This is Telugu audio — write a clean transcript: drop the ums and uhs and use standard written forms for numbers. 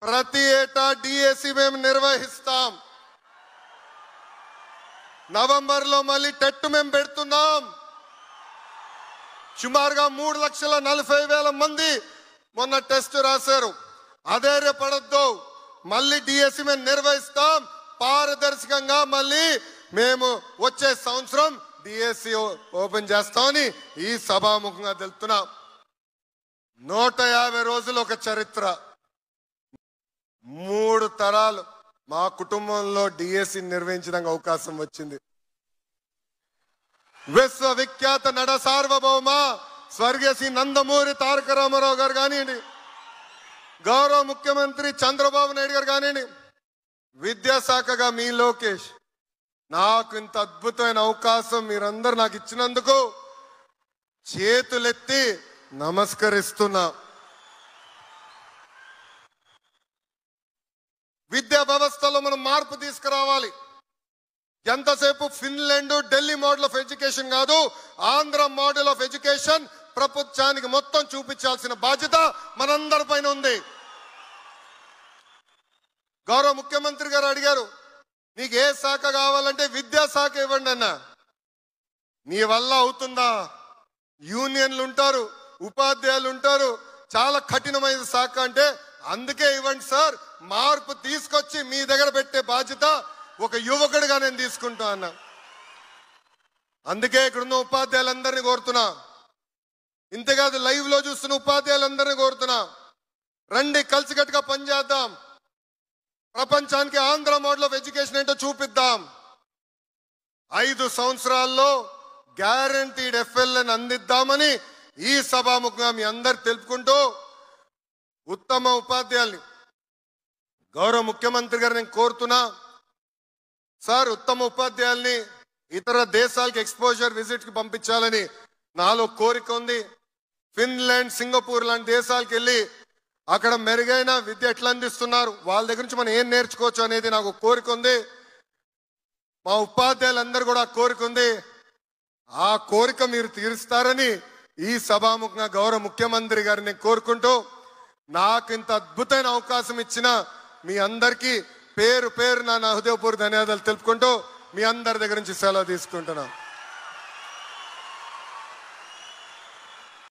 ప్రతి ఏటా డిఎస్సి మేము నిర్వహిస్తాం. నవంబర్లో మళ్ళీ టెట్ మేము పెడుతున్నాం. సుమారుగా 3,40,000 మంది మొన్న టెస్ట్ రాశారు. అధైర్యపడద్దు, మళ్ళీ డిఎస్సి మేము నిర్వహిస్తాం పారదర్శకంగా. మళ్ళీ మేము వచ్చే సంవత్సరం డిఎస్సి ఓపెన్ చేస్తామని ఈ సభాముఖంగా తెలుపుతున్నాం. 150 రోజులు ఒక చరిత్ర. 3 తరాలు మా కుటుంబంలో డిఎస్సి నిర్వహించడానికి అవకాశం వచ్చింది. విశ్వవిఖ్యాత నట సార్వభౌమ స్వర్గీయ శ్రీ నందమూరి తారక రామారావు గారు కానివ్వండి, గౌరవ ముఖ్యమంత్రి చంద్రబాబు నాయుడు గారు కానివ్వండి, విద్యాశాఖగా మీ లోకేష్, నాకు ఇంత అద్భుతమైన అవకాశం మీరందరూ నాకు ఇచ్చినందుకు చేతులెత్తి నమస్కరిస్తున్నా. విద్యా వ్యవస్థలో మనం మార్పు తీసుకురావాలి. ఎంతసేపు Finland, Delhi model of education కాదు, ఆంధ్ర మోడల్ ఆఫ్ ఎడ్యుకేషన్ ప్రపంచానికి మొత్తం చూపించాల్సిన బాధ్యత మనందరి పైన ఉంది. గౌరవ ముఖ్యమంత్రి గారు అడిగారు, నీకు ఏ శాఖ కావాలంటే విద్యాశాఖ ఇవ్వండి అన్న. నీ వల్ల అవుతుందా? యూనియన్లు ఉంటారు, ఉపాధ్యాయులు ఉంటారు, చాలా కఠినమైన శాఖ అంటే అందుకే ఇవ్వండి సార్, మార్పు తీసుకొచ్చి మీ దగ్గర పెట్టే బాధ్యత ఒక యువకుడిగా నేను తీసుకుంటా అన్న. అందుకే ఇక్కడున్న ఉపాధ్యాయులందరినీ కోరుతున్నా, ఇంతేకాదు లైవ్ లో చూస్తున్న ఉపాధ్యాయులందరినీ కోరుతున్నా, రండి కలిసికట్టుగా పనిచేద్దాం. ప్రపంచానికి ఆంధ్ర మోడల్ ఆఫ్ ఎడ్యుకేషన్ ఏంటో చూపిద్దాం. 5 సంవత్సరాల్లో గ్యారంటీడ్ ఎఫ్ఎల్ఎన్ అందిద్దామని ఈ సభాముఖంగా మీ అందరు తెలుపుకుంటూ, ఉత్తమ ఉపాధ్యాయుల్ని గౌరవ ముఖ్యమంత్రి గారు నేను కోరుతున్నా, సార్ ఉత్తమ ఉపాధ్యాయుల్ని ఇతర దేశాలకు ఎక్స్పోజర్ విజిట్ కి పంపించాలని నాలో కోరిక ఉంది. ఫిన్లాండ్, సింగపూర్ లాంటి దేశాలకు వెళ్ళి అక్కడ మెరుగైన విద్య ఎట్లా అందిస్తున్నారు, వాళ్ళ దగ్గర నుంచి మనం ఏం నేర్చుకోవచ్చు అనేది నాకు కోరిక ఉంది. మా ఉపాధ్యాయులందరూ కూడా కోరిక ఉంది. ఆ కోరిక మీరు తీరుస్తారని ఈ సభాముఖంగా గౌరవ ముఖ్యమంత్రి గారిని కోరుకుంటూ, నాకు ఇంత అద్భుతమైన అవకాశం ఇచ్చిన మీ అందరికీ పేరు పేరు నా హృదయపూర్వక ధన్యవాదాలు తెలుపుకుంటూ మీ అందరి దగ్గర నుంచి సెలవు తీసుకుంటున్నాను.